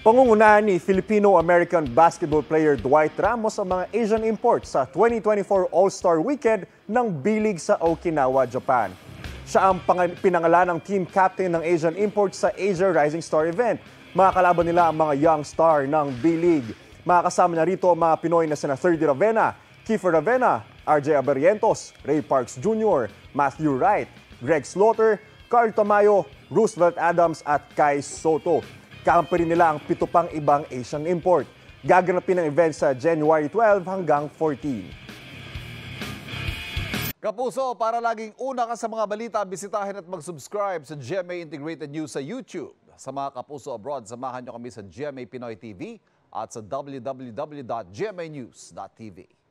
Pangungunahan ni Filipino-American basketball player Dwight Ramos ang mga Asian imports sa 2024 All-Star Weekend ng B-League sa Okinawa, Japan. Siya ang pinangalan ng team captain ng Asian imports sa Asia Rising Star event. Makakalaban nila ang mga young star ng B-League. Makakasama na rito ang mga Pinoy na sina Ferdy Ravena, Kiefer Ravena, RJ Abarientos, Ray Parks Jr., Matthew Wright, Greg Slaughter, Carl Tamayo, Roosevelt Adams at Kai Soto. Kakampi rin nila ang 7 pang ibang Asian import. Gaganapin ang event sa January 12 hanggang 14. Kapuso, para laging una ka sa mga balita, bisitahin at mag-subscribe sa GMA Integrated News sa YouTube. Sa mga kapuso abroad, samahan nyo kami sa GMA Pinoy TV at sa www.gmanews.tv.